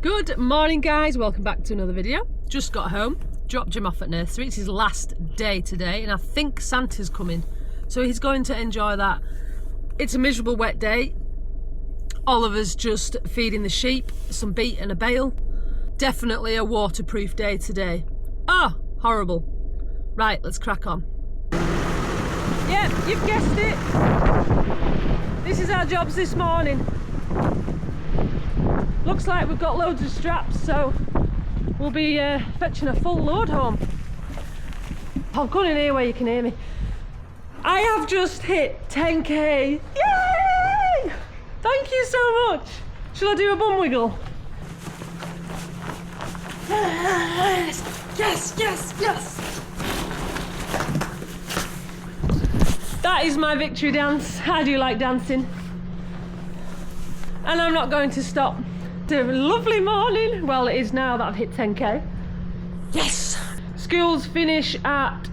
Good morning guys, welcome back to another video. Just got home, dropped him off at nursery. It's his last day today and I think Santa's coming, so he's going to enjoy that. It's a miserable wet day. Oliver's just feeding the sheep, some beet and a bale. Definitely a waterproof day today. Oh, horrible. Right, let's crack on. Yeah, you've guessed it. This is our jobs this morning. Looks like we've got loads of straps, so we'll be fetching a full load home. I'll go in here where you can hear me. I have just hit 10k. Yay! Thank you so much. Shall I do a bum wiggle? Yes, yes, yes, yes. That is my victory dance. I do like dancing. And I'm not going to stop. It's a lovely morning. Well, it is now that I've hit 10k. Yes! Schools finish at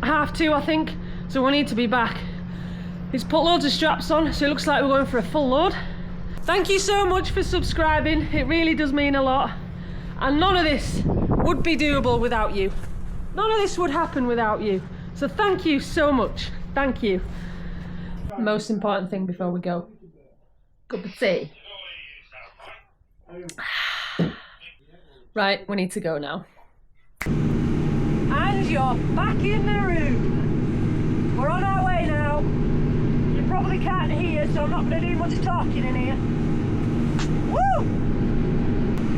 2:30, I think, so we need to be back. He's put loads of straps on, so it looks like we're going for a full load. Thank you so much for subscribing. It really does mean a lot. And none of this would be doable without you. None of this would happen without you. So thank you so much. Thank you. Most important thing before we go. Cup of tea. Right, we need to go now. And you're back in the room. We're on our way now. You probably can't hear, so I'm not going to do much talking in here. Woo!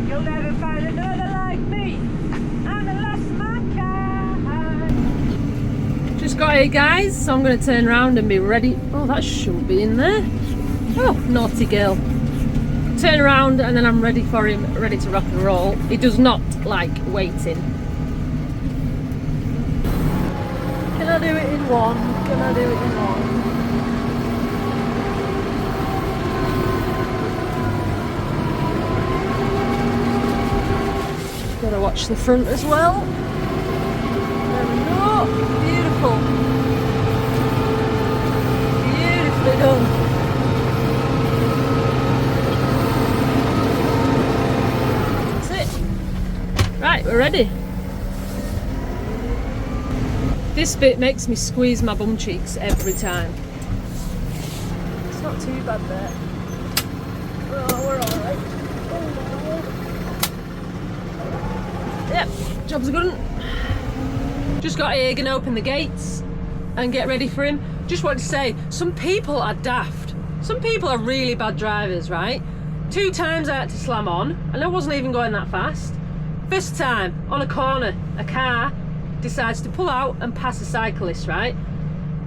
You'll never find another like me. I'm the last mankind. Just got here, guys, so I'm going to turn around and be ready. Oh, that shouldn't be in there. Oh, naughty girl. Turn around and then I'm ready for him, ready to rock and roll. He does not like waiting. Can I do it in one? Can I do it in one? Gotta watch the front as well. There we go. Beautiful. Beautifully done. Right, we're ready. This bit makes me squeeze my bum cheeks every time. It's not too bad there. Oh, we're alright. Yep, job's a good one. Just got here, gonna open the gates and get ready for him. Just wanted to say, some people are daft. Some people are really bad drivers, right? 2 times I had to slam on and I wasn't even going that fast. First time, on a corner, a car decides to pull out and pass a cyclist, right?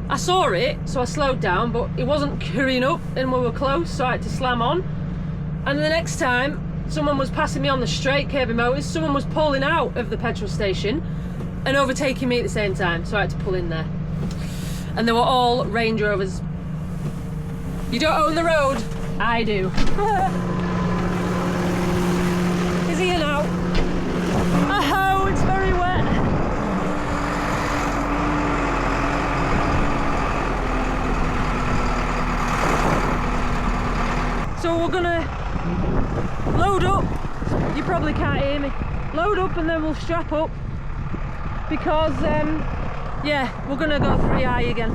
I saw it, so I slowed down, but it wasn't hurrying up and we were close, so I had to slam on. And the next time, someone was passing me on the straight, Kirby Motors, someone was pulling out of the petrol station and overtaking me at the same time, so I had to pull in there. And they were all Range Rovers. You don't own the road? I do. Is he in out? Oh, it's very wet. So we're gonna load up. You probably can't hear me. Load up and then we'll strap up because yeah, we're gonna go 3i again.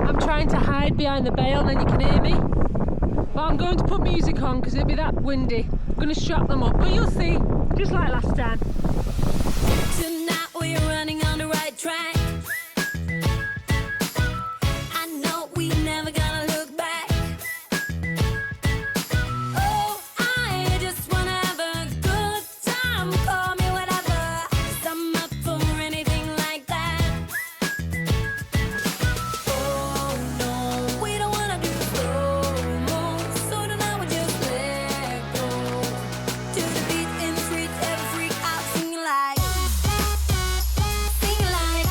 I'm trying to hide behind the bale and then you can hear me. But I'm going to put music on because it'll be that windy. I'm going to strap them up, but you'll see, just like last time. Tonight we're running on the right track. I know we never gonna look back. Oh, I just wanna have a good time. Call me whatever, 'cause I'm up for anything like that. Oh no, we don't wanna do slow-mo, so tonight we just let go. To the beat in the streets, every freak out singing like, singing like.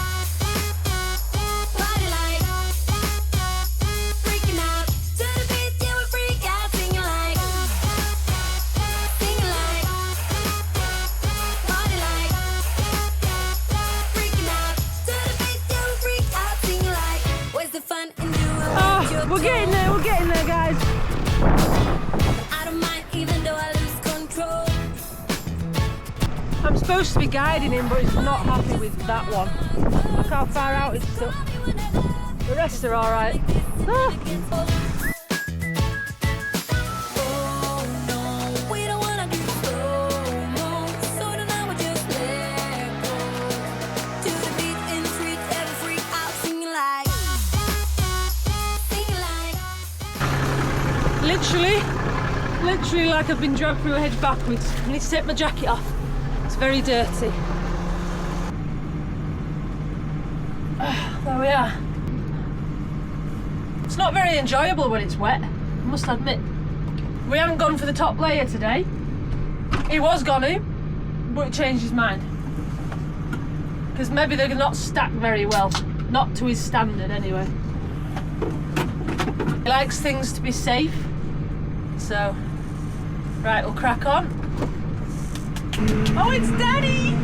supposed to be guiding him, but he's not happy with that one. Look how far out it's stuck. The rest are alright. Ah. Literally like I've been dragged through a hedge backwards. I need to take my jacket off. It's very dirty. There we are. It's not very enjoyable when it's wet, I must admit. We haven't gone for the top layer today. He was gonna, but he changed his mind. Because maybe they're not stacked very well. Not to his standard anyway. He likes things to be safe. So, right, we'll crack on. Oh, it's Daddy!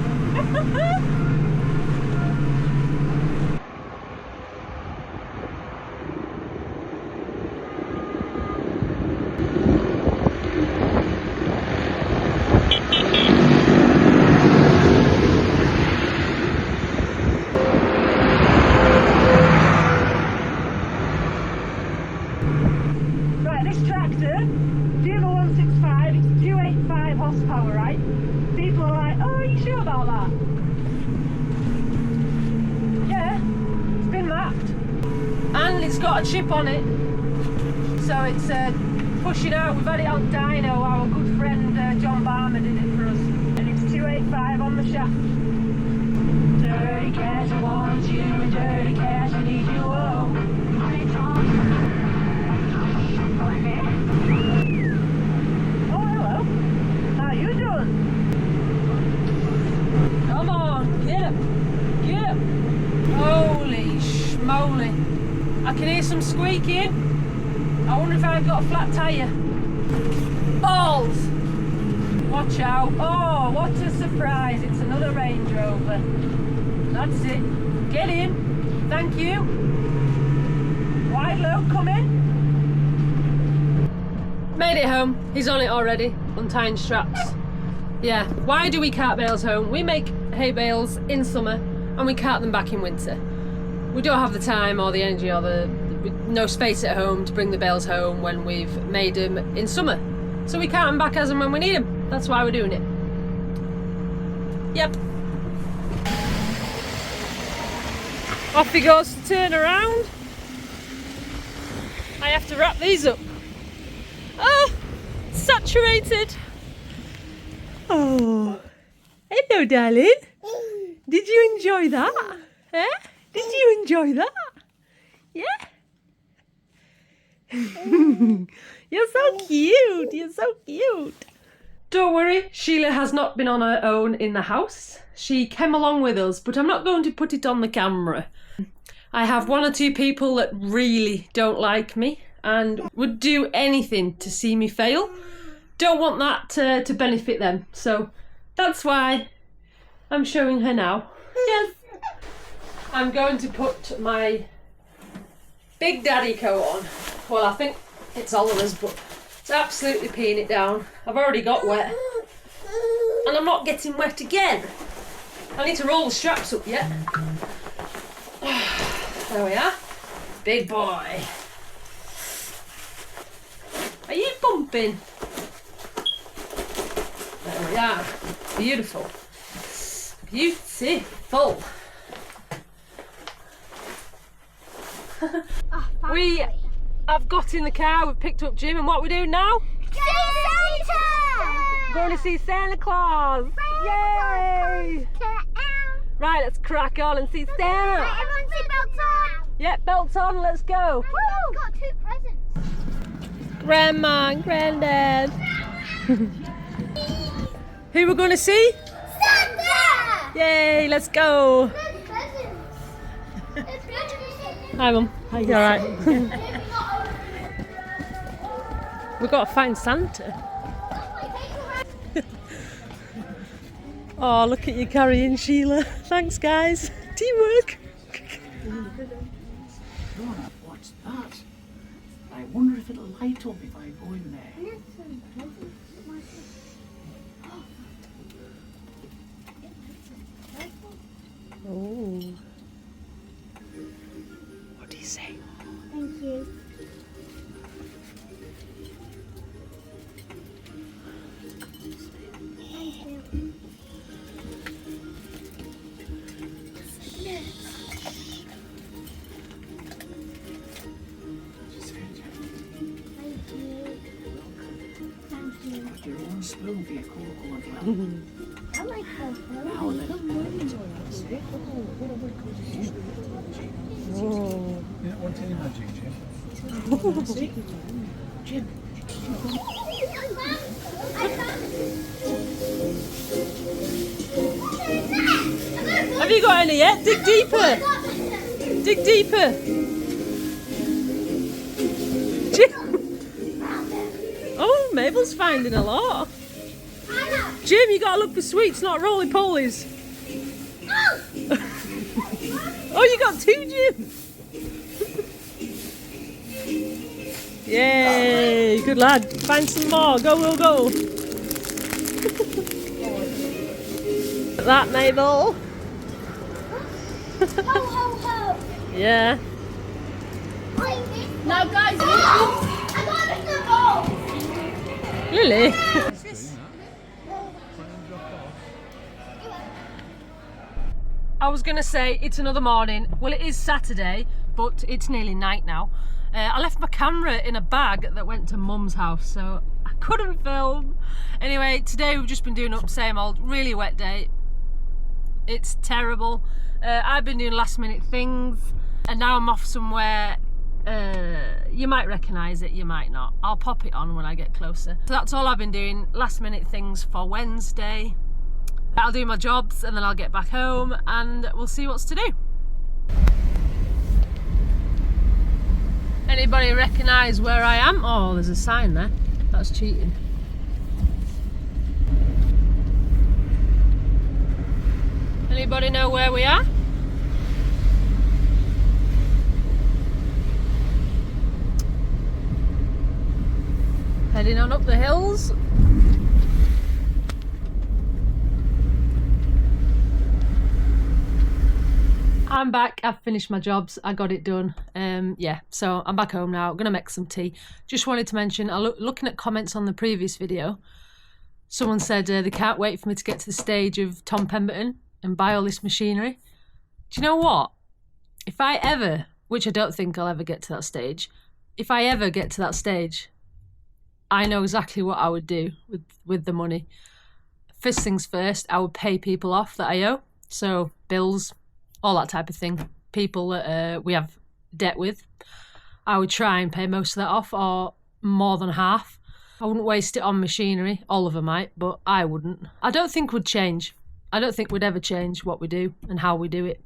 Right, this tractor, Dealer 165, it's 285 horsepower, right? People are like, oh, are you sure about that? Yeah, it's been mapped. And it's got a chip on it. So it's pushing out. We've had it on dyno. Our good friend John Barmer did it for us. And it's 285 on the shaft. Dirty cash, I want you. Dirty cash, I need you. Oh. Come on, get him, get him. Holy schmoly. I can hear some squeaking. I wonder if I've got a flat tyre. Balls! Watch out. Oh, what a surprise. It's another Range Rover. That's it. Get in. Thank you. Wide load, come in. Made it home. He's on it already. Untying straps. Yeah, why do we cart bales home? We make hay bales in summer and we cart them back in winter. We don't have the time or the energy or no space at home to bring the bales home when we've made them in summer. So we cart them back as and when we need them. That's why we're doing it. Yep. Off he goes to turn around. I have to wrap these up. Oh, saturated. Oh, hello, darling. Did you enjoy that? Eh? Did you enjoy that? Yeah? You're so cute. You're so cute. Don't worry, Sheila has not been on her own in the house. She came along with us, but I'm not going to put it on the camera. I have one or two people that really don't like me and would do anything to see me fail. Don't want that to benefit them, so that's why I'm showing her now. Yes. I'm going to put my Big Daddy coat on. Well, I think it's Oliver's, but it's absolutely peeing it down. I've already got wet and I'm not getting wet again. I need to roll the straps up yet. There we are. Big boy. Are you bumping? There we are. Beautiful. Beautiful. We have got in the car, we've picked up Jim, and what we do now? See Santa! Going to see Santa Claus. Yay! Right, let's crack on and see Santa. Right, everyone sit belts on. Yep, belts on, let's go. We've got 2 presents. Grandma and Granddad. Who we're going to see? Santa! Yay, let's go. Hi, Mum. Hi, you alright? We've got to find Santa. Oh, look at you carrying Sheila. Thanks, guys. Teamwork. What's that? I wonder if it'll light up if I go in there. Got your own spoon for your cocoa as well. I like cocoa. Now then. Oh. You don't want any magic, Jim? Jim. Have you got any yet? Dig deeper. Dig deeper. Jim. Oh, Mabel's finding a lot. Jim, you gotta look for sweets, not roly-polies. Oh, you got two, Jim. Yay, good lad. Find some more. Go, go, go. Look at that, Mabel. Ho, ho, ho. Yeah. Now, guys, I got the ball. Lily. I was going to say it's another morning. Well, it is Saturday, but it's nearly night now. I left my camera in a bag that went to Mum's house, so I couldn't film. Anyway, today we've just been doing up same old, really wet day. It's terrible. I've been doing last minute things, and now I'm off somewhere. You might recognise it, you might not. I'll pop it on when I get closer. So that's all I've been doing, last minute things for Wednesday. I'll do my jobs and then I'll get back home and we'll see what's to do. Anybody recognise where I am? Oh, there's a sign there. That's cheating. Anybody know where we are? Heading on up the hills. I'm back, I've finished my jobs, I got it done. Yeah, so I'm back home now, I'm gonna make some tea. Just wanted to mention, looking at comments on the previous video, someone said they can't wait for me to get to the stage of Tom Pemberton and buy all this machinery. Do you know what? If I ever, which I don't think I'll ever get to that stage, if I ever get to that stage, I know exactly what I would do with the money. First things first, I would pay people off that I owe. So bills, all that type of thing. People that we have debt with. I would try and pay most of that off, or more than half. I wouldn't waste it on machinery. Oliver might, but I wouldn't. I don't think we'd change. I don't think we'd ever change what we do and how we do it.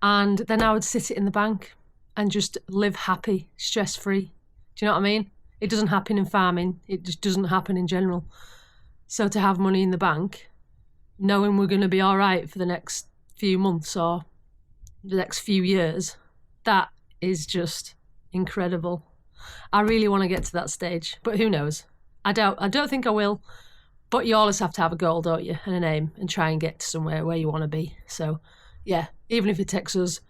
And then I would sit it in the bank and just live happy, stress-free. Do you know what I mean? It doesn't happen in farming. It just doesn't happen in general. So to have money in the bank, knowing we're going to be all right for the next few months or the next few years, that is just incredible. I really want to get to that stage, but who knows? I don't think I will, but you always have to have a goal, don't you, and an aim, and try and get to somewhere where you want to be. So yeah, even if it takes us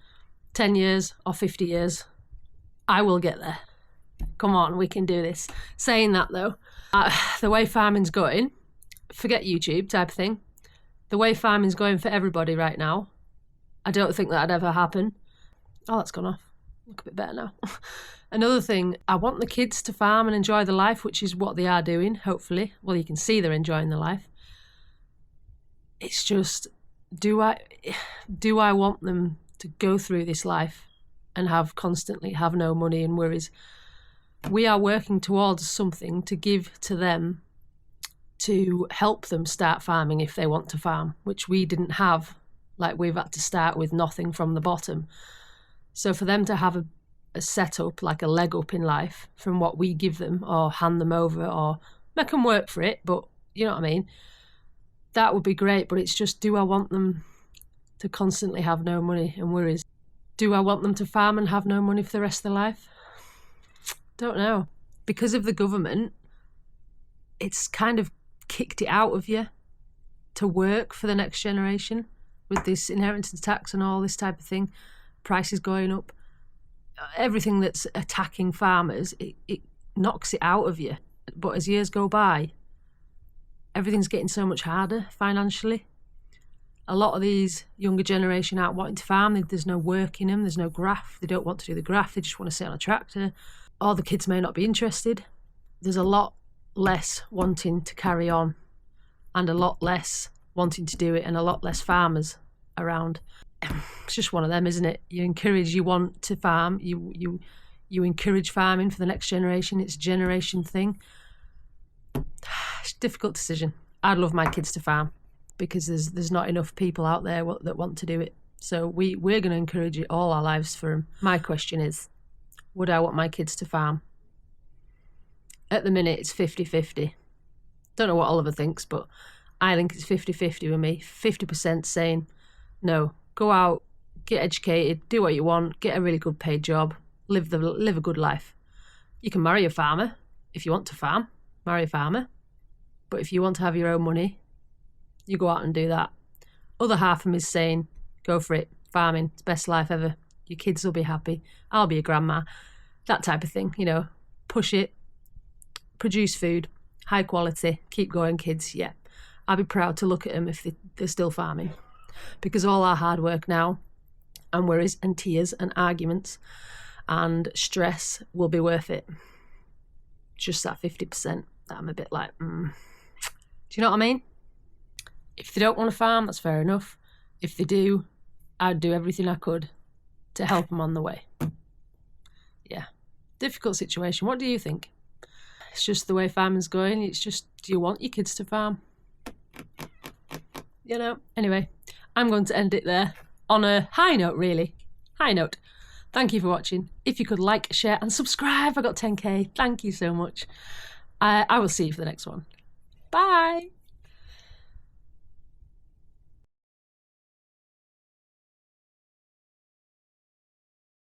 10 years or 50 years, I will get there. Come on, we can do this. Saying that though, the way farming's going, forget YouTube type of thing, the way farming's going for everybody right now, I don't think that'd ever happen. Oh, that's gone off. Look a bit better now. Another thing, I want the kids to farm and enjoy the life, which is what they are doing, hopefully. Well, you can see they're enjoying the life. It's just, do I want them to go through this life and constantly have no money and worries? We are working towards something to give to them to help them start farming if they want to farm, which we didn't have. Like, we've had to start with nothing from the bottom. So for them to have a setup, like a leg up in life from what we give them, or hand them over, or make them work for it, but you know what I mean? That would be great, but it's just, do I want them to constantly have no money and worries? Do I want them to farm and have no money for the rest of their life? Don't know. Because of the government, it's kind of kicked it out of you to work for the next generation with this inheritance tax and all this type of thing, prices going up, everything that's attacking farmers, it knocks it out of you. But as years go by, everything's getting so much harder financially. A lot of these younger generation aren't wanting to farm. There's no work in them, there's no graft. They don't want to do the graft, they just want to sit on a tractor. Or the kids may not be interested. There's a lot less wanting to carry on and a lot less wanting to do it and a lot less farmers around. It's just one of them, isn't it? You want to farm, you encourage farming for the next generation. It's a generation thing. It's a difficult decision. I'd love my kids to farm because there's not enough people out there that want to do it. So we're going to encourage it all our lives for them. My question is, would I want my kids to farm? At the minute, it's 50-50. Don't know what Oliver thinks, but I think it's 50-50 with me. 50% saying, no, go out, get educated, do what you want, get a really good paid job, live a good life. You can marry a farmer if you want to farm, marry a farmer. But if you want to have your own money, you go out and do that. Other half of them is saying, go for it, farming, it's the best life ever. Your kids will be happy, I'll be a grandma. That type of thing, push it, produce food, high quality, keep going kids, yeah. I'll be proud to look at them if they're still farming. Because all our hard work now and worries and tears and arguments and stress will be worth it. Just that 50% that I'm a bit like, Do you know what I mean? If they don't want to farm, that's fair enough. If they do, I'd do everything I could to help them on the way. Yeah. Difficult situation. What do you think? It's just the way farming's going. It's just, do you want your kids to farm? Anyway, I'm going to end it there on a high note, really. High note. Thank you for watching. If you could like, share and subscribe. I got 10k. Thank you so much. I will see you for the next one. Bye.